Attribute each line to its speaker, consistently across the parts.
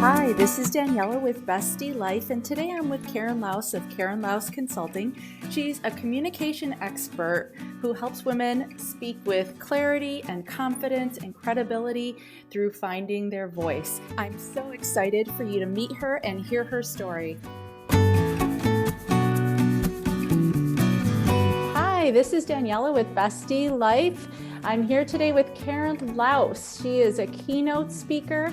Speaker 1: Hi, this is Daniela with Bestie Life, and today I'm with Karen Laos of Karen Laos Consulting. She's a communication expert who helps women speak with clarity and confidence and credibility through finding their voice. I'm so excited for you to meet her and hear her story. Hi, this is Daniela with Bestie Life. I'm here today with Karen Laos. She is a keynote speaker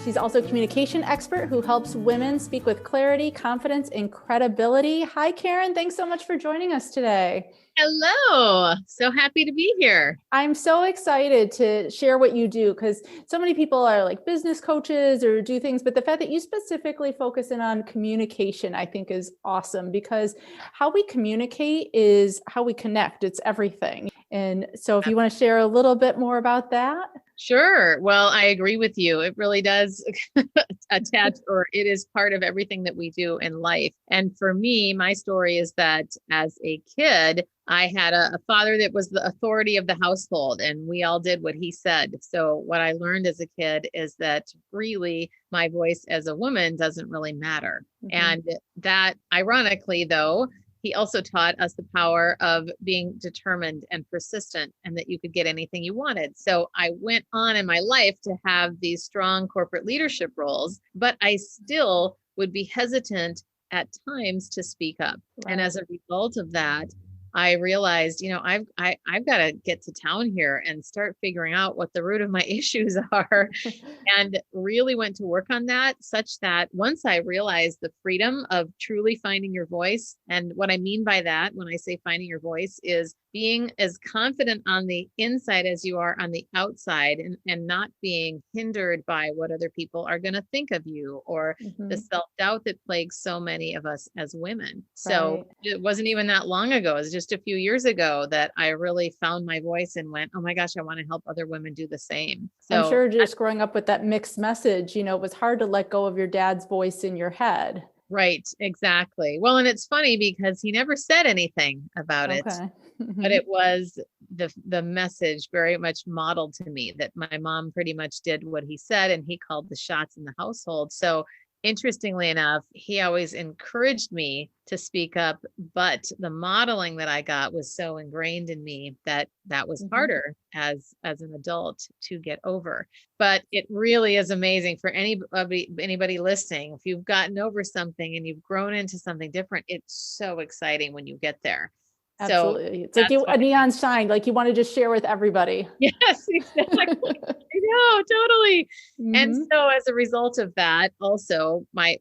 Speaker 1: she's also a communication expert who helps women speak with clarity, confidence, and credibility. Hi, Karen. Thanks so much for joining us today.
Speaker 2: Hello. So happy to be here.
Speaker 1: I'm so excited to share what you do because so many people are like business coaches or do things, but the fact that you specifically focus in on communication, I think is awesome because how we communicate is how we connect. It's everything. And so if you want to share a little bit more about that.
Speaker 2: Sure. Well, I agree with you. It really does attach, or it is part of everything that we do in life. And for me, my story is that as a kid, I had a father that was the authority of the household, and we all did what he said. So what I learned as a kid is that really my voice as a woman doesn't really matter. Mm-hmm. And that, ironically, though, he also taught us the power of being determined and persistent, and that you could get anything you wanted. So I went on in my life to have these strong corporate leadership roles, but I still would be hesitant at times to speak up. Right. And as a result of that, I realized, I've got to get to town here and start figuring out what the root of my issues are, and really went to work on that, such that once I realized the freedom of truly finding your voice, and what I mean by that when I say finding your voice is being as confident on the inside as you are on the outside, and not being hindered by what other people are going to think of you, or the self-doubt that plagues so many of us as women. So It wasn't even that long ago. It was just a few years ago that I really found my voice and went, oh my gosh, I want to help other women do the same. So
Speaker 1: I'm sure just growing up with that mixed message, it was hard to let go of your dad's voice in your head.
Speaker 2: Right, exactly. Well, and it's funny because he never said anything about it, but it was the message very much modeled to me that my mom pretty much did what he said, and he called the shots in the household. So interestingly enough, he always encouraged me to speak up, but the modeling that I got was so ingrained in me that was harder as an adult to get over. But it really is amazing for anybody listening. If you've gotten over something and you've grown into something different, it's so exciting when you get there.
Speaker 1: Absolutely. So it's like a neon shine, like you want to just share with everybody.
Speaker 2: Yes, exactly. I know, totally. And so as a result of that, also my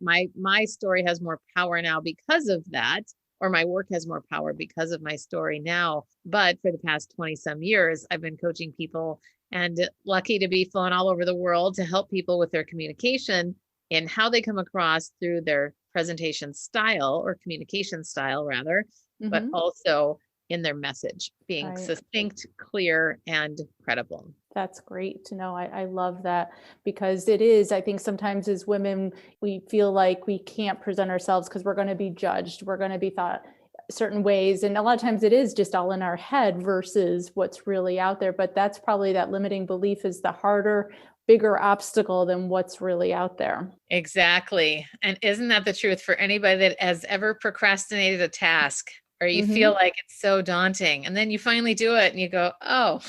Speaker 2: story has more power now because of that, or my work has more power because of my story now. But for the past 20 some years, I've been coaching people, and lucky to be flown all over the world to help people with their communication and how they come across through their presentation style, or communication style rather, but also in their message, being succinct, clear, and credible.
Speaker 1: That's great to know. I love that, because it is, I think sometimes as women, we feel like we can't present ourselves because we're going to be judged. We're going to be thought certain ways. And a lot of times it is just all in our head versus what's really out there. But that's probably that limiting belief is the harder, bigger obstacle than what's really out there.
Speaker 2: Exactly. And isn't that the truth for anybody that has ever procrastinated a task, or you feel like it's so daunting, and then you finally do it and you go, oh,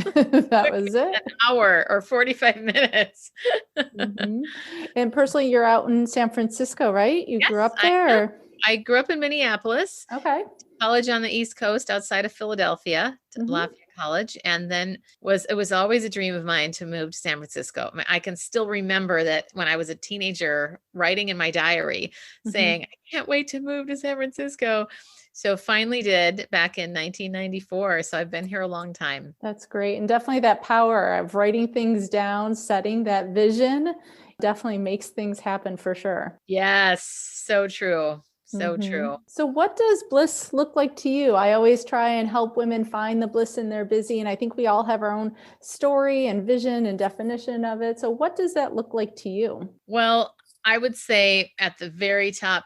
Speaker 1: that was it.
Speaker 2: An hour or 45 minutes.
Speaker 1: And personally, you're out in San Francisco, right? You grew up there?
Speaker 2: I grew up in Minneapolis.
Speaker 1: Okay.
Speaker 2: College on the East Coast outside of Philadelphia, Lafayette College. And then it was always a dream of mine to move to San Francisco. I can still remember that when I was a teenager, writing in my diary saying, I can't wait to move to San Francisco. So finally did back in 1994. So I've been here a long time.
Speaker 1: That's great. And definitely that power of writing things down, setting that vision definitely makes things happen for sure.
Speaker 2: Yes. So true. So true.
Speaker 1: So what does bliss look like to you? I always try and help women find the bliss in their busy. And I think we all have our own story and vision and definition of it. So what does that look like to you?
Speaker 2: Well, I would say at the very top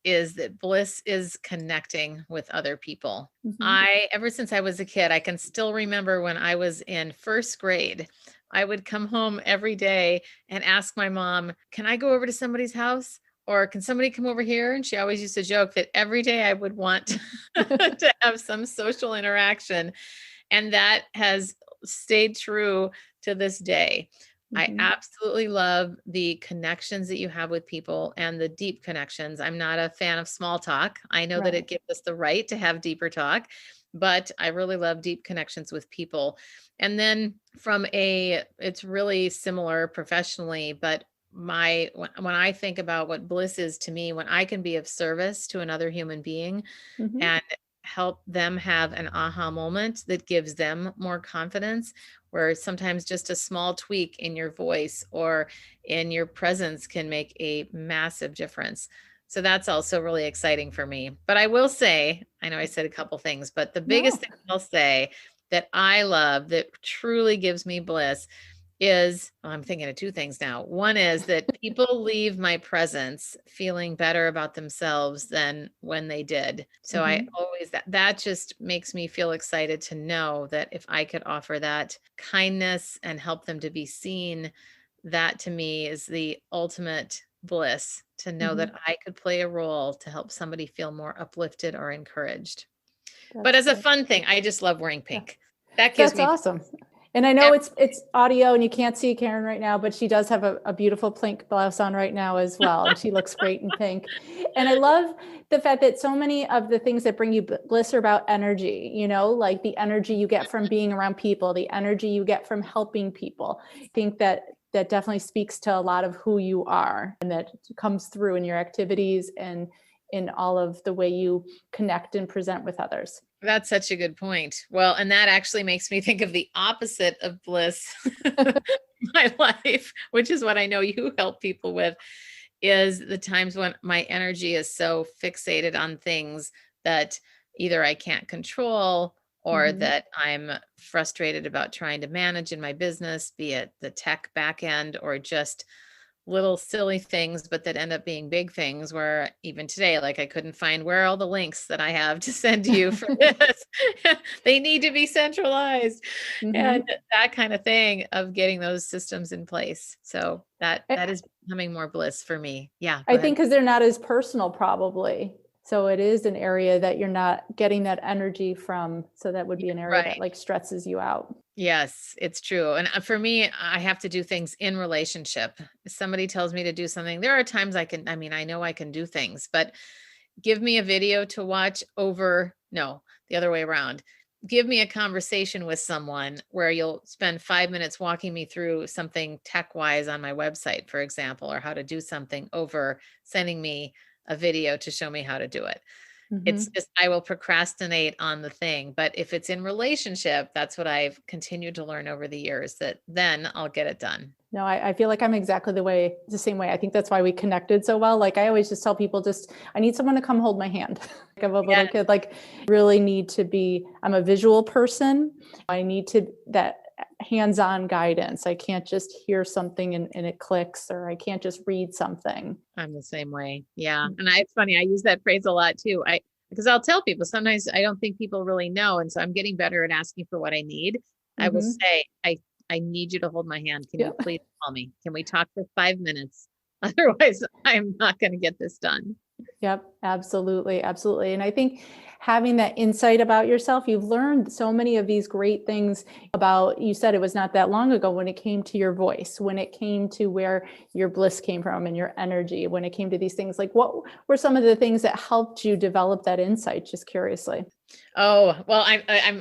Speaker 2: is that bliss is connecting with other people. Ever since I was a kid, I can still remember when I was in first grade, I would come home every day and ask my mom, can I go over to somebody's house? Or can somebody come over here? And she always used to joke that every day I would want to have some social interaction. And that has stayed true to this day. I
Speaker 1: Mhm.
Speaker 2: absolutely love the connections that you have with people and the deep connections. I'm not a fan of small talk. I know that
Speaker 1: Right.
Speaker 2: it gives us the right to have deeper talk, but I really love deep connections with people. And then it's really similar professionally, but when I think about what bliss is to me, when I can be of service to another human being
Speaker 1: Mhm.
Speaker 2: and help them have an aha moment that gives them more confidence, where sometimes just a small tweak in your voice or in your presence can make a massive difference. So that's also really exciting for me. But I will say, I know I said a couple things, but the biggest
Speaker 1: No.
Speaker 2: thing I'll say that I love that truly gives me bliss is, well, I'm thinking of two things now. One is that people leave my presence feeling better about themselves than when they did. So I
Speaker 1: Mhm.
Speaker 2: always, that just makes me feel excited to know that if I could offer that kindness and help them to be seen, that to me is the ultimate bliss, to know
Speaker 1: Mhm.
Speaker 2: that I could play a role to help somebody feel more uplifted or encouraged. But
Speaker 1: That's
Speaker 2: as a
Speaker 1: good.
Speaker 2: fun thing, I just love wearing
Speaker 1: Yeah.
Speaker 2: pink. That gives
Speaker 1: That's
Speaker 2: me
Speaker 1: awesome. And I know it's audio and you can't see Karen right now, but she does have a beautiful pink blouse on right now as well. And she looks great in pink. And I love the fact that so many of the things that bring you bliss are about energy, like the energy you get from being around people, the energy you get from helping people. I think that definitely speaks to a lot of who you are, and that comes through in your activities and in all of the way you connect and present with others.
Speaker 2: That's such a good point. Well, and that actually makes me think of the opposite of bliss in my life, which is what I know you help people with, is the times when my energy is so fixated on things that either I can't control or
Speaker 1: Mhm.
Speaker 2: that I'm frustrated about trying to manage in my business, be it the tech back end or just little silly things, but that end up being big things, where even today, like I couldn't find where are all the links that I have to send to you for this. They need to be centralized and
Speaker 1: Mhm.
Speaker 2: that kind of thing of getting those systems in place. So that
Speaker 1: I
Speaker 2: is becoming more bliss for me. Yeah, go
Speaker 1: I
Speaker 2: ahead.
Speaker 1: think because 'cause they're not as personal probably. So it is an area that you're not getting that energy from, so that would
Speaker 2: Yeah,
Speaker 1: be an area that,
Speaker 2: right.
Speaker 1: like, stresses you out.
Speaker 2: Yes, it's true. And for me, I have to do things in relationship. If somebody tells me to do something, there are times I mean, I know I can do things, but give me a video to watch over, no, the other way around. Give me a conversation with someone where you'll spend 5 minutes walking me through something tech wise on my website, for example, or how to do something, over sending me a video to show me how to do it. It's
Speaker 1: Mhm.
Speaker 2: just, I will procrastinate on the thing. But if it's in relationship, that's what I've continued to learn over the years, that then I'll get it done.
Speaker 1: No, I feel like I'm exactly the same way. I think that's why we connected so well. Like, I always just tell people, just, I need someone to come hold my hand. Like, I'm a
Speaker 2: Yeah.
Speaker 1: little kid, like, really need to be, I'm a visual person. I need to that hands-on guidance. I can't just hear something and it clicks, or I can't just read something.
Speaker 2: I'm the same way. Yeah. And it's funny. I use that phrase a lot too. Because I'll tell people sometimes I don't think people really know. And so I'm getting better at asking for what I need. I will
Speaker 1: Mhm.
Speaker 2: say, I need you to hold my hand. Can you
Speaker 1: Yep.
Speaker 2: please call me? Can we talk for 5 minutes? Otherwise, I'm not going to get this done.
Speaker 1: Yep, absolutely, absolutely. And I think having that insight about yourself, you've learned so many of these great things about, you said it was not that long ago, when it came to your voice, when it came to where your bliss came from and your energy, when it came to these things, like, what were some of the things that helped you develop that insight, just curiously?
Speaker 2: Oh, well,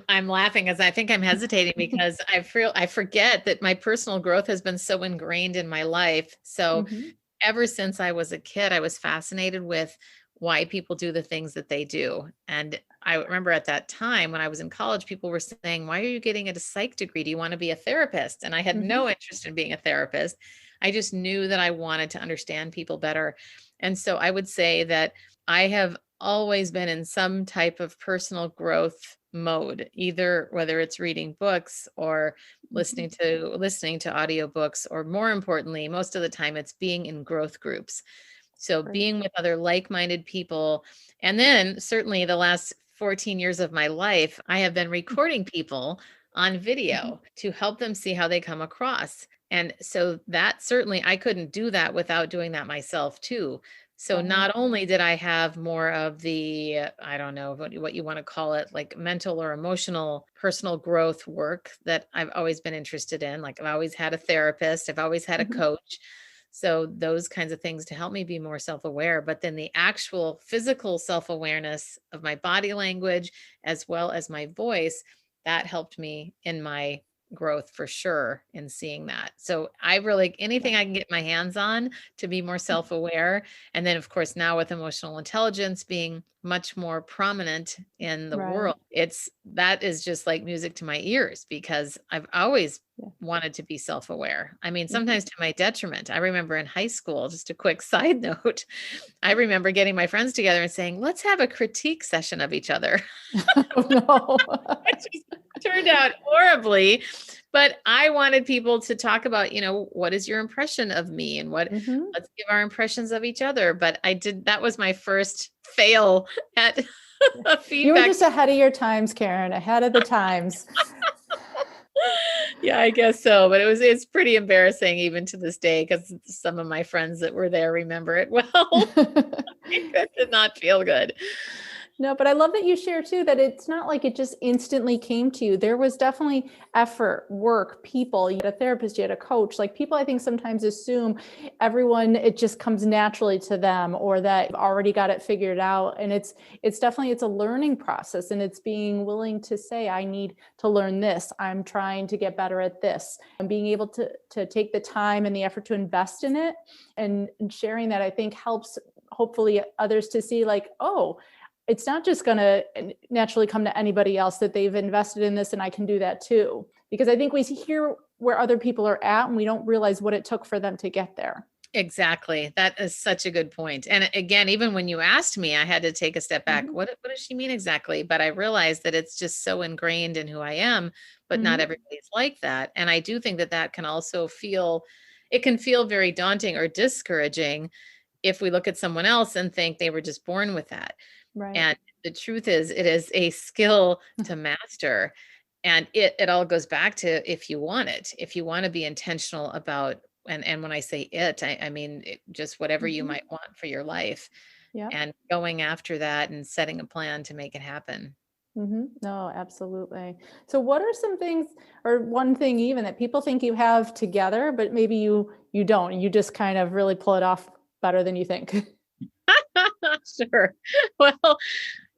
Speaker 2: I'm laughing as I think I'm hesitating because I forget that my personal growth has been so ingrained in my life. So
Speaker 1: Mhm.
Speaker 2: ever since I was a kid, I was fascinated with why people do the things that they do. And I remember at that time when I was in college, people were saying, why are you getting a psych degree? Do you want to be a therapist? And I had
Speaker 1: Mhm.
Speaker 2: no interest in being a therapist. I just knew that I wanted to understand people better. And so I would say that I have always been in some type of personal growth mode, either whether it's reading books or
Speaker 1: Mhm.
Speaker 2: listening to audiobooks, or more importantly, most of the time it's being in growth groups. So
Speaker 1: Great.
Speaker 2: being with other like-minded people. And then certainly the last 14 years of my life, I have been recording people on video to help them see how they come across. And so that certainly, I couldn't do that without doing that myself too. So
Speaker 1: Right.
Speaker 2: not only did I have more of the, I don't know what you want to call it, like mental or emotional personal growth work that I've always been interested in. Like I've always had a therapist, I've always had a
Speaker 1: Mhm.
Speaker 2: coach. So those kinds of things to help me be more self-aware, but then the actual physical self-awareness of my body language as well as my voice, that helped me in my growth for sure in seeing that. So I really, anything I can get my hands on to be more self-aware. And then of course, now with emotional intelligence being much more prominent in the
Speaker 1: Right.
Speaker 2: world, that is just like music to my ears because I've always
Speaker 1: Yeah.
Speaker 2: wanted to be self-aware. I mean,
Speaker 1: Mhm.
Speaker 2: sometimes to my detriment. I remember in high school, just a quick side note, I remember getting my friends together and saying, let's have a critique session of each other.
Speaker 1: Oh, no.
Speaker 2: Which just turned out horribly. But I wanted people to talk about, what is your impression of me and
Speaker 1: Mhm.
Speaker 2: let's give our impressions of each other. But that was my first fail at
Speaker 1: You were
Speaker 2: feedback.
Speaker 1: just ahead of your times, Karen, ahead of the times.
Speaker 2: Yeah, I guess so. But it's pretty embarrassing even to this day because some of my friends that were there remember it well. It did not feel good.
Speaker 1: No, but I love that you share too that it's not like it just instantly came to you. There was definitely effort, work, people. You had a therapist, you had a coach. Like people, I think sometimes assume everyone it just comes naturally to them or that you've already got it figured out. And it's definitely it's a learning process and it's being willing to say, I need to learn this. I'm trying to get better at this. And being able to take the time and the effort to invest in it and sharing that I think helps hopefully others to see like, oh, it's not just going to naturally come to anybody else that they've invested in this and I can do that too. Because I think we hear where other people are at and we don't realize what it took for them to get there.
Speaker 2: Exactly. That is such a good point. And again, even when you asked me, I had to take a step back.
Speaker 1: Mhm.
Speaker 2: What does she mean exactly? But I realized that it's just so ingrained in who I am, but not
Speaker 1: Mhm.
Speaker 2: everybody's like that. And I do think that can also it can feel very daunting or discouraging if we look at someone else and think they were just born with that.
Speaker 1: Right.
Speaker 2: And the truth is, it is a skill to master. And it all goes back to if you want it, if you want to be intentional about, and when I say I mean just whatever you
Speaker 1: Mhm.
Speaker 2: might want for your life
Speaker 1: Yep.
Speaker 2: and going after that and setting a plan to make it happen.
Speaker 1: No, absolutely. So what are some things or one thing even that people think you have together, but maybe you don't. You just kind of really pull it off better than you think.
Speaker 2: Sure. Well,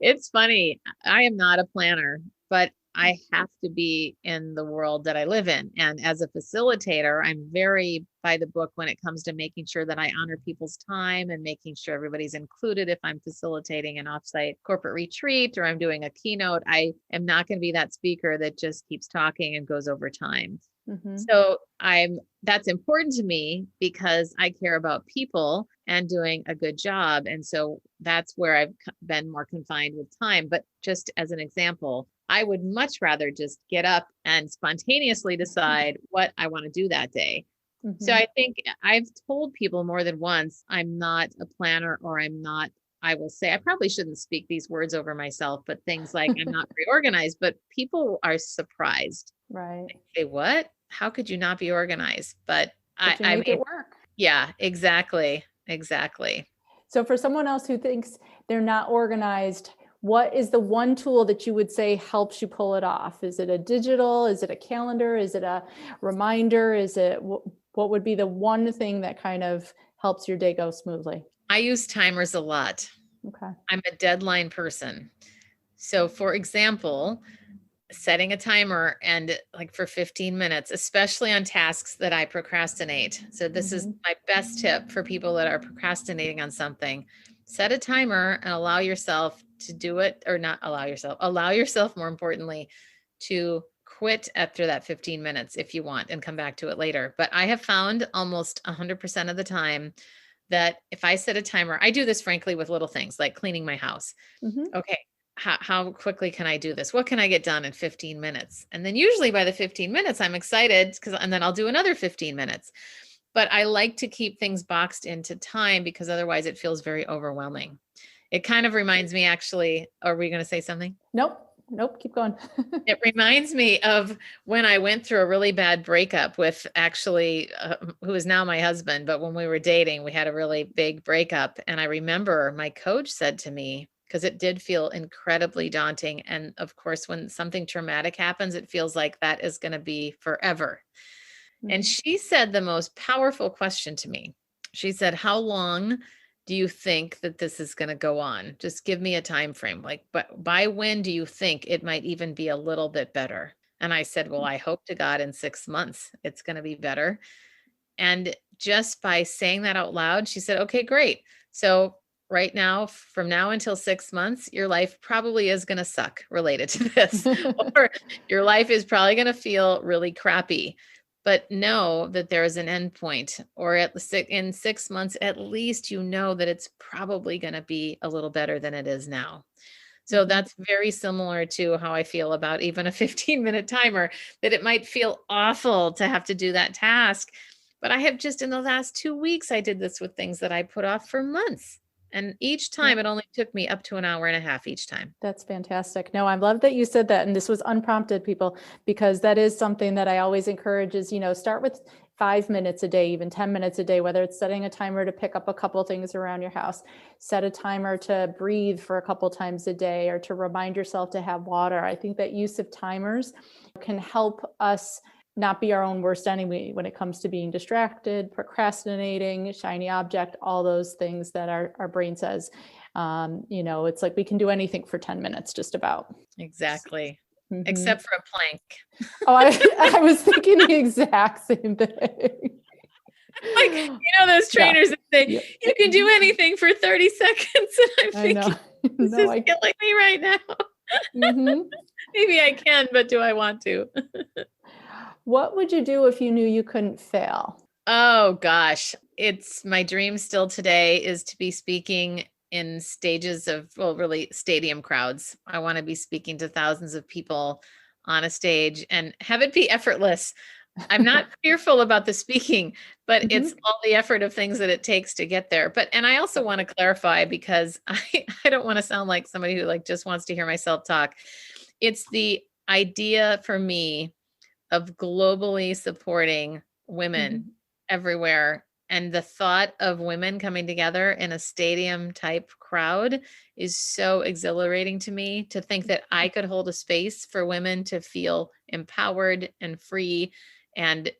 Speaker 2: it's funny. I am not a planner, but I have to be in the world that I live in. And as a facilitator, I'm very by the book when it comes to making sure that I honor people's time and making sure everybody's included. If I'm facilitating an offsite corporate retreat or I'm doing a keynote, I am not going to be that speaker that just keeps talking and goes over time.
Speaker 1: Mhm.
Speaker 2: So that's important to me because I care about people and doing a good job. And so that's where I've been more confined with time. But just as an example, I would much rather just get up and spontaneously decide what I want to do that day. So
Speaker 1: Mhm.
Speaker 2: I think I've told people more than once, I'm not a planner or I will say, I probably shouldn't speak these words over myself, but things like I'm not very organized, but people are surprised.
Speaker 1: Right.
Speaker 2: Say, what? How could you not be organized? But
Speaker 1: But you
Speaker 2: I
Speaker 1: make it
Speaker 2: mean,
Speaker 1: work.
Speaker 2: yeah, exactly. Exactly.
Speaker 1: So for someone else who thinks they're not organized, what is the one tool that you would say helps you pull it off? Is it a digital? Is it a calendar? Is it a reminder? Is it what would be the one thing that kind of helps your day go smoothly?
Speaker 2: I use timers a lot.
Speaker 1: Okay.
Speaker 2: I'm a deadline person. So, for example, setting a timer and like for 15 minutes, especially on tasks that I procrastinate. So, this is
Speaker 1: Mhm.
Speaker 2: my best tip for people that are procrastinating on something. Set a timer and allow yourself to do it, or not allow yourself, more importantly, to quit after that 15 minutes if you want and come back to it later. But I have found almost 100% of the time that if I set a timer, I do this frankly with little things like cleaning my house.
Speaker 1: Mhm.
Speaker 2: Okay, how quickly can I do this? What can I get done in 15 minutes? And then usually by the 15 minutes, I'm excited and then I'll do another 15 minutes. But I like to keep things boxed into time because otherwise it feels very overwhelming. It kind of reminds me actually, are we going to say something?
Speaker 1: Nope. Nope, keep going.
Speaker 2: It reminds me of when I went through a really bad breakup with actually who is now my husband, but when we were dating, we had a really big breakup. And I remember my coach said to me, because it did feel incredibly daunting. And of course, when something traumatic happens, it feels like that is going to be forever. And
Speaker 1: Mhm.
Speaker 2: she said the most powerful question to me. She said, "How long do you think that this is going to go on? Just give me a time frame. Like, but by when do you think it might even be a little bit better?" And I said, "Well, I hope to God in 6 months it's going to be better." And just by saying that out loud, she said, "Okay, great. So right now, from now until 6 months, your life probably is going to suck related to this, or your life is probably going to feel really crappy. But know that there is an end point, or in 6 months, at least you know that it's probably going to be a little better than it is now." So
Speaker 1: Mhm.
Speaker 2: that's very similar to how I feel about even a 15-minute timer, that it might feel awful to have to do that task. But I have just in the last 2 weeks, I did this with things that I put off for months. And each
Speaker 1: Yeah.
Speaker 2: time it only took me up to an hour and a half each time.
Speaker 1: That's fantastic. No, I love that you said that. And this was unprompted, people, because that is something that I always encourage is, start with 5 minutes a day, even 10 minutes a day, whether it's setting a timer to pick up a couple things around your house, set a timer to breathe for a couple times a day, or to remind yourself to have water. I think that use of timers can help us not be our own worst enemy when it comes to being distracted, procrastinating, shiny object, all those things that our brain says. It's like we can do anything for 10 minutes, just about.
Speaker 2: Exactly.
Speaker 1: Mhm.
Speaker 2: Except for a plank.
Speaker 1: Oh, I was thinking the exact same thing.
Speaker 2: Like, those
Speaker 1: Yeah.
Speaker 2: trainers that say,
Speaker 1: Yeah.
Speaker 2: "You can do anything for 30 seconds." And I'm
Speaker 1: I know.
Speaker 2: thinking, this
Speaker 1: No,
Speaker 2: is killing me right now.
Speaker 1: Mhm.
Speaker 2: Maybe I can, but do I want to?
Speaker 1: What would you do if you knew you couldn't fail?
Speaker 2: Oh gosh, it's my dream still today is to be speaking in stages of, well, really stadium crowds. I want to be speaking to thousands of people on a stage and have it be effortless. I'm not fearful about the speaking, but it's
Speaker 1: Mhm.
Speaker 2: all the effort of things that it takes to get there. And I also want to clarify, because I don't want to sound like somebody who like just wants to hear myself talk. It's the idea for me of globally supporting women
Speaker 1: Mhm.
Speaker 2: everywhere. And the thought of women coming together in a stadium type crowd is so exhilarating to me, to think that I could hold a space for women to feel empowered and free and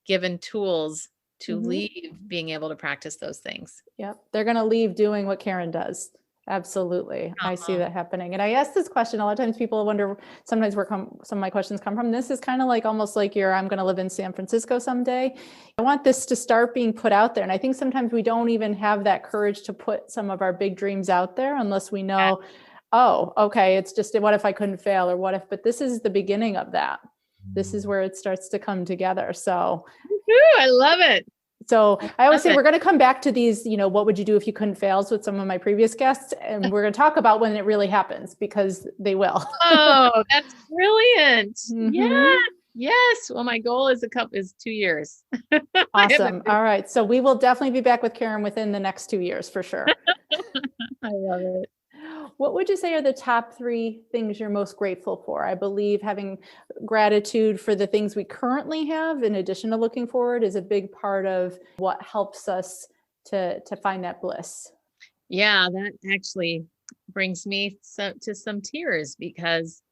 Speaker 2: given tools to
Speaker 1: Mhm.
Speaker 2: leave being able to practice those things.
Speaker 1: Yep. They're going to leave doing what Karen does. Absolutely. I see
Speaker 2: Uh-huh.
Speaker 1: that happening. And I ask this question a lot of times, people wonder sometimes where some of my questions come from. This is kind of like almost like I'm going to live in San Francisco someday. I want this to start being put out there. And I think sometimes we don't even have that courage to put some of our big dreams out there unless we
Speaker 2: Yeah.
Speaker 1: know, oh, okay, it's just what if I couldn't fail, or what if, but this is the beginning of that. This is where it starts to come together.
Speaker 2: Woo, I love it.
Speaker 1: So
Speaker 2: I
Speaker 1: I always
Speaker 2: love
Speaker 1: say
Speaker 2: it.
Speaker 1: we're going to come back to these, what would you do if you couldn't fails with some of my previous guests? And we're going to talk about when it really happens, because they will.
Speaker 2: Oh, that's brilliant. Yeah.
Speaker 1: Hmm.
Speaker 2: Yes. Well, my goal is 2 years. I haven't
Speaker 1: Awesome. All right. So we will definitely be back with Karen within the next 2 years for sure.
Speaker 2: I love it.
Speaker 1: What would you say are the top three things you're most grateful for? I believe having gratitude for the things we currently have, in addition to looking forward, is a big part of what helps us to find that bliss.
Speaker 2: Yeah, that actually brings me to some tears, because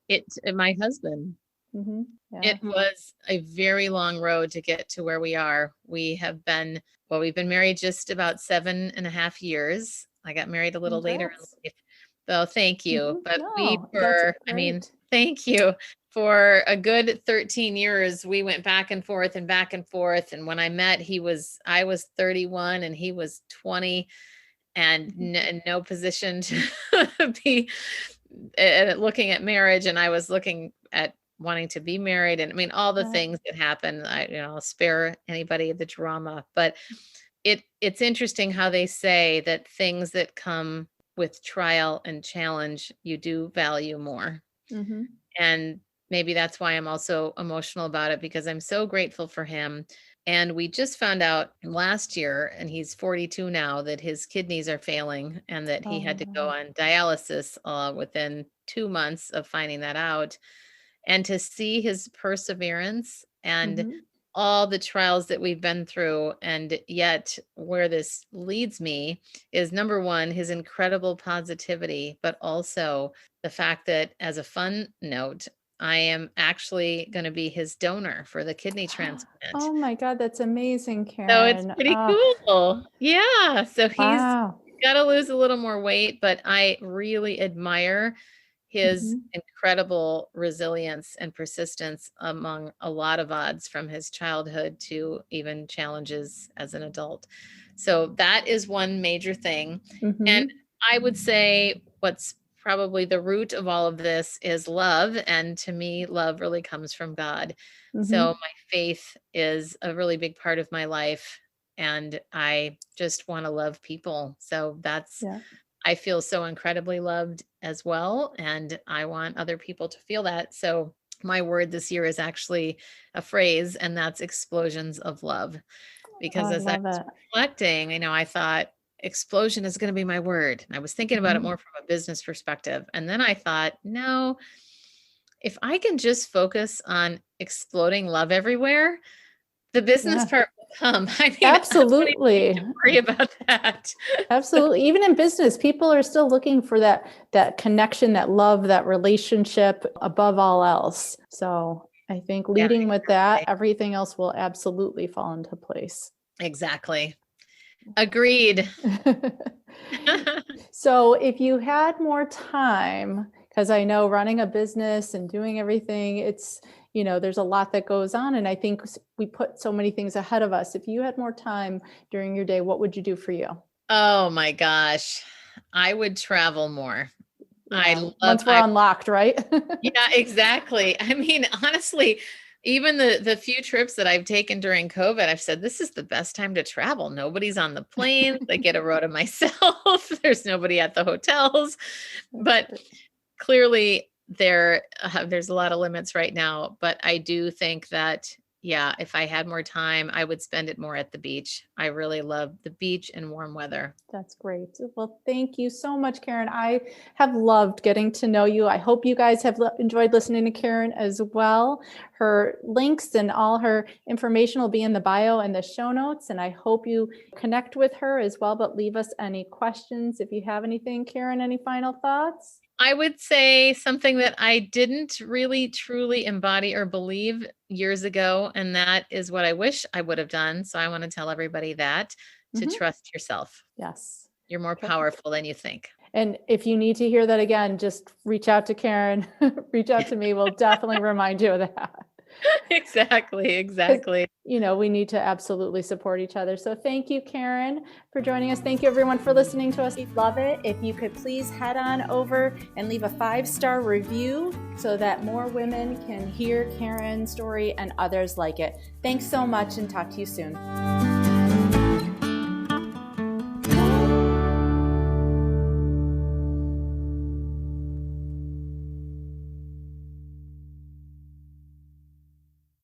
Speaker 2: my husband,
Speaker 1: Hmm.
Speaker 2: it
Speaker 1: Yeah.
Speaker 2: was a very long road to get to where we are. We've been married just about 7.5 years. I got married a little later in
Speaker 1: Congrats.
Speaker 2: life. So thank you.
Speaker 1: Mhm.
Speaker 2: But
Speaker 1: No, that's
Speaker 2: I mean,
Speaker 1: great.
Speaker 2: thank you. For a good 13 years, we went back and forth and back and forth. And when I met, I was 31 and he was 20, and
Speaker 1: Mhm.
Speaker 2: in no position to be looking at marriage. And I was looking at wanting to be married. And I mean, all the
Speaker 1: Yeah.
Speaker 2: things that happen, I'll spare anybody the drama, but it's interesting how they say that things that come with trial and challenge, you do value more.
Speaker 1: Mhm.
Speaker 2: And maybe that's why I'm also emotional about it, because I'm so grateful for him. And we just found out last year, and he's 42 now, that his kidneys are failing and that he
Speaker 1: Oh,
Speaker 2: had to go
Speaker 1: no.
Speaker 2: on dialysis within 2 months of finding that out. And to see his perseverance and
Speaker 1: Mhm.
Speaker 2: all the trials that we've been through, and yet where this leads me is, number one, his incredible positivity, but also the fact that, as a fun note, I am actually going to be his donor for the kidney transplant.
Speaker 1: Oh my God, that's amazing,
Speaker 2: So it's
Speaker 1: Karen.
Speaker 2: pretty
Speaker 1: Oh,
Speaker 2: cool. Yeah. So he's
Speaker 1: wow.
Speaker 2: got to lose a little more weight, but I really admire his
Speaker 1: Mhm.
Speaker 2: incredible resilience and persistence among a lot of odds, from his childhood to even challenges as an adult. So that is one major thing. And
Speaker 1: Mhm.
Speaker 2: I would say what's probably the root of all of this is love. And to me, love really comes from God. So
Speaker 1: Mhm.
Speaker 2: my faith is a really big part of my life. And I just want to love people. So
Speaker 1: Yeah.
Speaker 2: I feel so incredibly loved as well. And I want other people to feel that. So my word this year is actually a phrase, and that's explosions of love.
Speaker 1: Oh,
Speaker 2: Because
Speaker 1: I
Speaker 2: as I
Speaker 1: love
Speaker 2: was
Speaker 1: it.
Speaker 2: reflecting, I thought explosion is going to be my word. And I was thinking about it
Speaker 1: Mhm.
Speaker 2: more from a business perspective. And then I thought, no, if I can just focus on exploding love everywhere, the business
Speaker 1: Yeah.
Speaker 2: part will come. I mean, I don't even need
Speaker 1: Absolutely.
Speaker 2: to worry about that. So,
Speaker 1: Absolutely. Even in business, people are still looking for that connection, that love, that relationship above all else. So I think
Speaker 2: yeah,
Speaker 1: leading with that,
Speaker 2: exactly.
Speaker 1: everything else will absolutely fall into place.
Speaker 2: Exactly. Agreed.
Speaker 1: So if you had more time, because I know running a business and doing everything, there's a lot that goes on. And I think we put so many things ahead of us. If you had more time during your day, what would you do for you?
Speaker 2: Oh my gosh. I would travel more.
Speaker 1: Yeah. Once we're unlocked, right?
Speaker 2: Yeah, exactly. I mean, honestly, even the few trips that I've taken during COVID, I've said this is the best time to travel. Nobody's on the planes. I get a row to myself. There's nobody at the hotels.
Speaker 1: That's
Speaker 2: But
Speaker 1: great.
Speaker 2: clearly there's a lot of limits right now, but I do think that, yeah, if I had more time, I would spend it more at the beach. I really love the beach and warm weather.
Speaker 1: That's great. Well, thank you so much, Karen. I have loved getting to know you. I hope you guys have enjoyed listening to Karen as well. Her links and all her information will be in the bio and the show notes. And I hope you connect with her as well, but leave us any questions if you have anything. Karen, any final thoughts?
Speaker 2: I would say something that I didn't really truly embody or believe years ago, and that is what I wish I would have done. So I want to tell everybody that, to
Speaker 1: Mhm.
Speaker 2: trust yourself.
Speaker 1: Yes.
Speaker 2: You're more powerful than you think.
Speaker 1: And if you need to hear that again, just reach out to Karen, reach out to me. We'll definitely remind you of that.
Speaker 2: Exactly,
Speaker 1: Because,
Speaker 2: exactly.
Speaker 1: we need to absolutely support each other. So thank you, Karen, for joining us. Thank you, everyone, for listening to us. We'd love it if you could please head on over and leave a 5-star review so that more women can hear Karen's story and others like it. Thanks so much, and talk to you soon.